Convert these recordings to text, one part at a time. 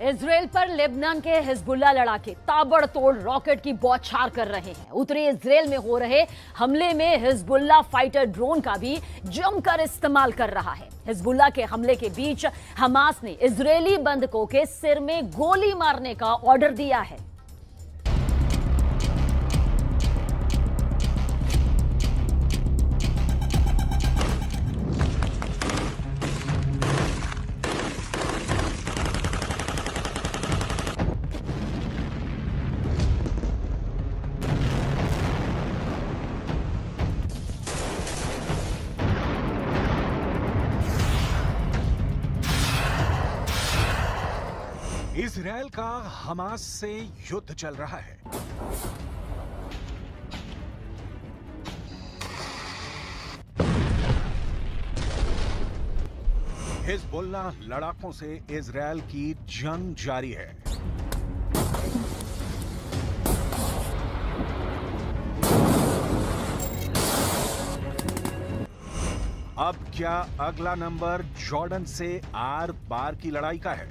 Israel पर Lebanon के Hezbollah लड़ाके ताबड़तोड़ रॉकेट की बौछार कर रहे हैं। उत्तरी इजराइल में हो रहे हमले में हिजबुल्लाह फाइटर ड्रोन का भी जमकर इस्तेमाल कर रहा है। हिजबुल्लाह के हमले के बीच हमास ने इजरायली बंधकों के सिर में गोली मारने का ऑर्डर दिया है। इजराइल का हमास से युद्ध चल रहा है। हिजबुल्लाह लड़ाकों से इजराइल की जंग जारी है। अब क्या अगला नंबर जॉर्डन से आर पार की लड़ाई का है?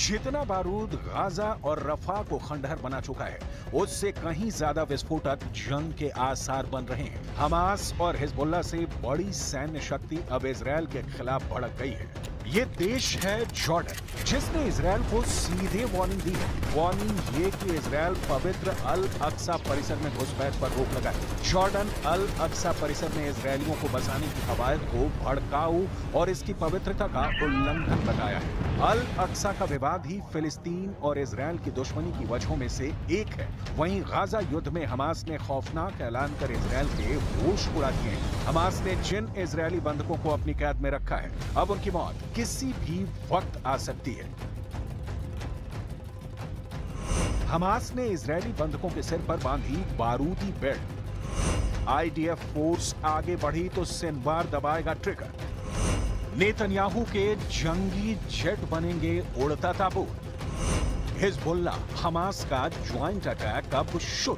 जितना बारूद गाजा और रफा को खंडहर बना चुका है, उससे कहीं ज्यादा विस्फोटक जंग के आसार बन रहे हैं। हमास और हिजबुल्लाह से बड़ी सैन्य शक्ति अब इजराइल के खिलाफ भड़क गई है। ये देश है जॉर्डन, जिसने इजराइल को सीधे वार्निंग दी है। वार्निंग ये कि इजराइल पवित्र अल अक्सा परिसर में घुसपैठ पर रोक लगाए। जॉर्डन अल अक्सा परिसर में इजरायलियों को बसाने की कवायद को भड़काऊ और इसकी पवित्रता का उल्लंघन बताया है। अल अक्सा का विवाद ही फिलिस्तीन और इजराइल की दुश्मनी की वजहों में से एक है। वहीं गाजा युद्ध में हमास ने खौफनाक ऐलान कर इजराइल के होश उड़ा दिए हैं। हमास ने जिन इजरायली बंधकों को अपनी कैद में रखा है, अब उनकी मौत किसी भी वक्त आ सकती है। हमास ने इजरायली बंधकों के सिर पर बांधी बारूदी बेल्ट। आईडीएफ फोर्स आगे बढ़ी तो सिनवार दबाएगा ट्रिगर। नेतन्याहू के जंगी जेट बनेंगे उड़ता ताबूत। हिजबुल्लाह हमास का ज्वाइंट अटैक अब शुरू।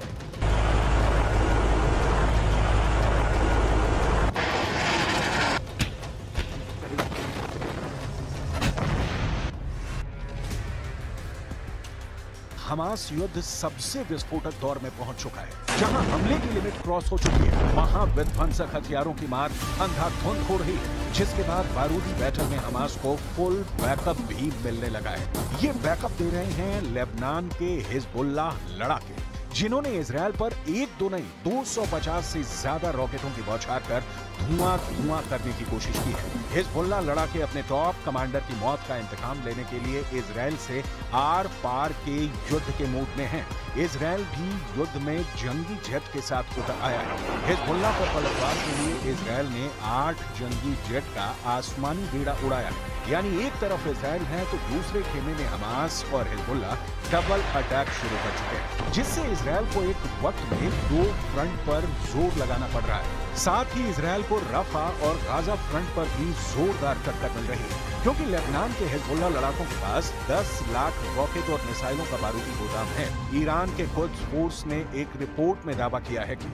हमास युद्ध सबसे विस्फोटक दौर में पहुंच चुका है। जहां हमले की लिमिट क्रॉस हो चुकी है, वहां विध्वंसक हथियारों की मार अंधाधुंध हो रही है, जिसके बाद बारूदी बैटल में हमास को फुल बैकअप भी मिलने लगा है। ये बैकअप दे रहे हैं लेबनान के हिजबुल्लाह लड़ाके, जिन्होंने इजराइल पर एक दो नहीं 250 से ज्यादा रॉकेटों की बौछार कर धुआं करने की कोशिश की है। हिजबुल्लाह लड़ाके अपने टॉप कमांडर की मौत का इंतकाम लेने के लिए इजराइल से आर पार के युद्ध के मूड में हैं। इजराइल भी युद्ध में जंगी जेट के साथ उतर आया है। हिजबुल्लाह पर पलटवार के लिए इजराइल ने 8 जंगी जेट का आसमानी बेड़ा उड़ाया है। यानी एक तरफ इजराइल है तो दूसरे खेमे में हमास और हिजबुल्लाह डबल अटैक शुरू कर चुके हैं, जिससे इजराइल को एक वक्त में 2 फ्रंट पर जोर लगाना पड़ रहा है। साथ ही इजराइल को रफा और गाजा फ्रंट पर भी जोरदार टक्कर मिल रही है, क्योंकि लेबनान के हिजबुल्लाह लड़ाकों के पास 10 लाख रॉकेट और मिसाइलों का बारूदी गोदाम है। ईरान के कुद्स फोर्स ने एक रिपोर्ट में दावा किया है कि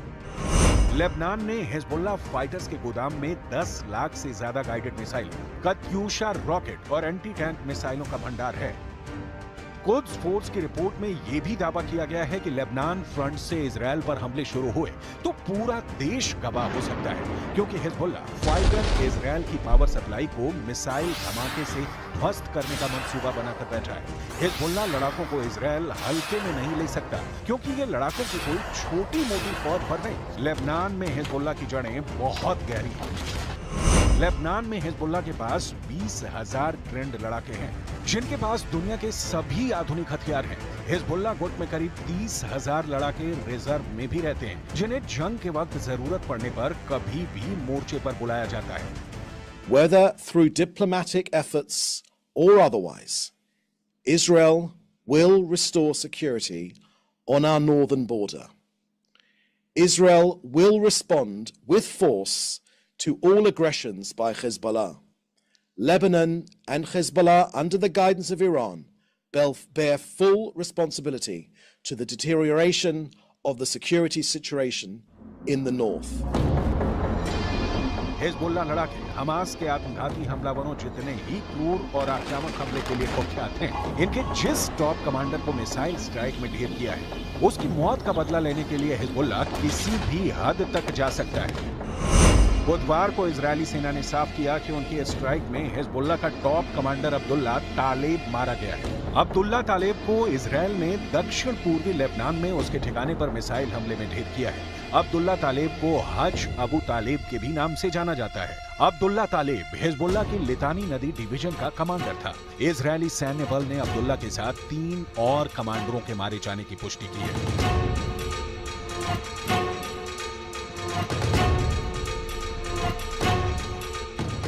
लेबनान ने हिजबुल्लाह फाइटर्स के गोदाम में 10 लाख से ज्यादा गाइडेड मिसाइल, कत्यूशा रॉकेट और एंटी टैंक मिसाइलों का भंडार है। कुद्स फोर्स की रिपोर्ट में यह भी दावा किया गया है कि लेबनान फ्रंट से इजराइल पर हमले शुरू हुए तो पूरा देश गवाह हो सकता है, क्योंकि हिजबुल्लाह फाइटर इजराइल की पावर सप्लाई को मिसाइल धमाके से ध्वस्त करने का मंसूबा बनाकर बैठा है। हिजबुल्लाह लड़ाकों को इजराइल हल्के में नहीं ले सकता, क्योंकि ये लड़ाकों की कोई छोटी मोटी फौज पर नहीं। लेबनान में हिजबुल्लाह की जड़ें बहुत गहरी हैं। लेबनान में हिजबुल्लाह के पास 20,000 ट्रेंड लड़ाके हैं, जिनके पास दुनिया के सभी आधुनिक हथियार हैं। हिजबुल्लाह गुट में करीब 30,000 लड़ाके रिजर्व में भी रहते हैं, जिन्हें जंग के वक्त जरूरत पड़ने पर कभी भी मोर्चे पर बुलाया जाता है। Whether through diplomatic efforts or otherwise, Israel will restore security on our northern border. Israel will respond with force to all aggressions by Hezbollah. Lebanon and Hezbollah, under the guidance of Iran, bear full responsibility to the deterioration of the security situation in the north. Hezbollah लड़ाके Hamas के आत्मघाती हमलावरों जितने ही क्रूर और आक्रामक हमले के लिए कुख्यात हैं, इनके जिस टॉप कमांडर को मिसाइल स्ट्राइक में ढेर किया है, उसकी मौत का बदला लेने के लिए हिजबुल्ला किसी भी हद तक जा सकता है। बुधवार को इजरायली सेना ने साफ किया कि उनकी स्ट्राइक में हिजबुल्ला का टॉप कमांडर अब्दुल्ला तालेब मारा गया है। अब्दुल्ला तालेब को इजरायल ने दक्षिण पूर्वी लेबनान में उसके ठिकाने पर मिसाइल हमले में ढेर किया है। अब्दुल्ला तालेब को हज अबू तालेब के भी नाम से जाना जाता है। अब्दुल्ला तालेब हिजबुल्ला की लितानी नदी डिवीजन का कमांडर था। इजरायली सैन्य बल ने अब्दुल्ला के साथ 3 और कमांडरों के मारे जाने की पुष्टि की है।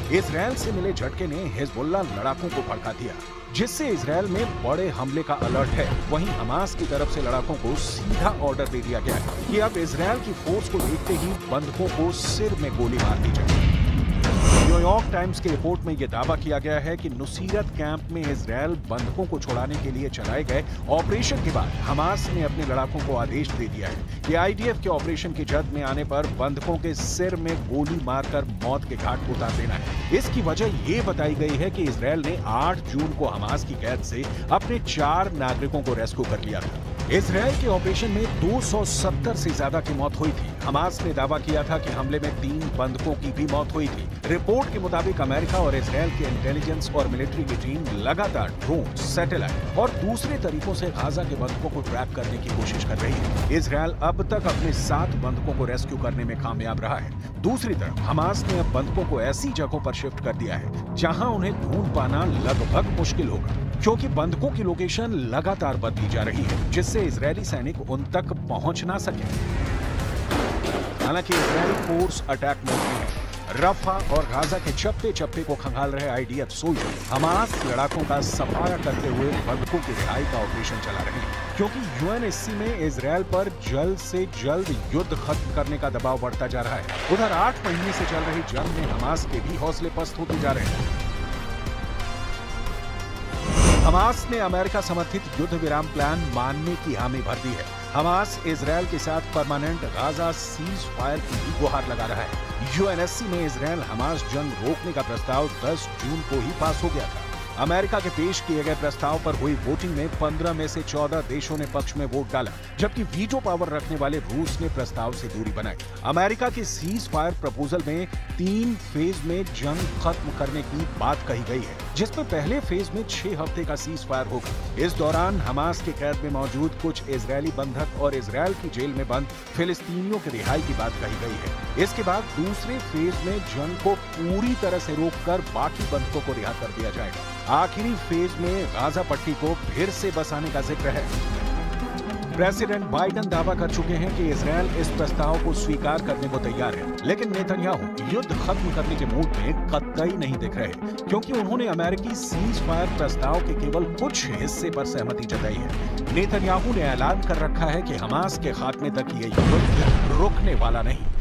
इजरायल से मिले झटके ने हिजबुल्ला लड़ाकों को भड़का दिया, जिससे इजरायल में बड़े हमले का अलर्ट है। वहीं हमास की तरफ से लड़ाकों को सीधा ऑर्डर दे दिया गया है कि अब इजरायल की फोर्स को देखते ही बंधकों को सिर में गोली मार दी जाए। न्यूयॉर्क टाइम्स की रिपोर्ट में यह दावा किया गया है कि नुसीरत कैंप में इजरायल बंधकों को छुड़ाने के लिए चलाए गए ऑपरेशन के बाद हमास ने अपने लड़ाकों को आदेश दे दिया है कि आईडीएफ के ऑपरेशन की जद में आने पर बंधकों के सिर में गोली मारकर मौत के घाट उतार देना है। इसकी वजह ये बताई गई है कि इजरायल ने 8 जून को हमास की कैद से अपने 4 नागरिकों को रेस्क्यू कर लिया था। इजरायल के ऑपरेशन में 270 से ज्यादा की मौत हुई थी। हमास ने दावा किया था कि हमले में 3 बंधकों की भी मौत हुई थी। रिपोर्ट के मुताबिक अमेरिका और इजरायल के इंटेलिजेंस और मिलिट्री की टीम लगातार ड्रोन, सैटेलाइट और दूसरे तरीकों से गाजा के बंधकों को ट्रैक करने की कोशिश कर रही है। इजरायल अब तक अपने 7 बंधकों को रेस्क्यू करने में कामयाब रहा है। दूसरी तरफ हमास ने अब बंधकों को ऐसी जगहों पर शिफ्ट कर दिया है जहां उन्हें ढूंढ पाना लगभग मुश्किल होगा, क्योंकि बंधकों की लोकेशन लगातार बदली जा रही है, जिससे इजरायली सैनिक उन तक पहुंच ना सके। हालांकि इजरायली फोर्स अटैक मोड में है। रफा और गाजा के चप्पे चप्पे को खंगाल रहे आईडीएफ सोल्जर हमास लड़ाकों का सफाया करते हुए बंधकों की रिहाई का ऑपरेशन चला रहे हैं, क्योंकि यूएनएससी में इजरायल पर जल्द से जल्द युद्ध खत्म करने का दबाव बढ़ता जा रहा है। उधर 8 महीने से चल रही जंग में हमास के भी हौसले पस्त होते जा रहे हैं। हमास ने अमेरिका समर्थित युद्ध विराम प्लान मानने की हामी भर दी है। हमास इजरायल के साथ परमानेंट गाजा सीज फायर की भी गुहार लगा रहा है। यूएनएससी में इजरायल हमास जंग रोकने का प्रस्ताव 10 जून को ही पास हो गया था। अमेरिका के पेश किए गए प्रस्ताव पर हुई वोटिंग में 15 में से 14 देशों ने पक्ष में वोट डाला, जबकि वीटो पावर रखने वाले रूस ने प्रस्ताव से दूरी बनाई। अमेरिका के सीज फायर प्रपोजल में 3 फेज में जंग खत्म करने की बात कही गई है, जिसमें पहले फेज में 6 हफ्ते का सीज फायर होगा। इस दौरान हमास के कैद में मौजूद कुछ इजरायली बंधक और इजरायल की जेल में बंद फिलिस्तीनियों की रिहाई की बात कही गई है। इसके बाद दूसरे फेज में जंग को पूरी तरह से रोककर बाकी बंधकों को रिहा कर दिया जाएगा। आखिरी फेज में गाजा पट्टी को फिर से बसाने का जिक्र है। प्रेसिडेंट बाइडेन दावा कर चुके हैं कि इजरायल इस प्रस्ताव को स्वीकार करने को तैयार है, लेकिन नेतन्याहू युद्ध खत्म करने के मूड में कतई नहीं दिख रहे, क्योंकि उन्होंने अमेरिकी सीज फायर प्रस्ताव के केवल कुछ हिस्से पर सहमति जताई है। नेतन्याहू ने ऐलान कर रखा है कि हमास के खात्मे तक ये युद्ध रुकने वाला नहीं।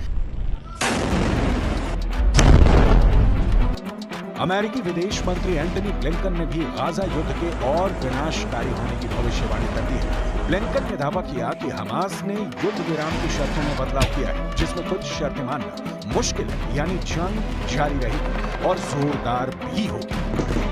अमेरिकी विदेश मंत्री एंटनी ब्लिंकन ने भी गाजा युद्ध के और विनाशकारी होने की भविष्यवाणी कर दी है। ब्लिंकन ने दावा किया कि हमास ने युद्ध विराम की शर्तों में बदलाव किया है, जिसमें कुछ शर्तें मानना मुश्किल है, यानी जंग जारी रहेगी और जोरदार भी होगी।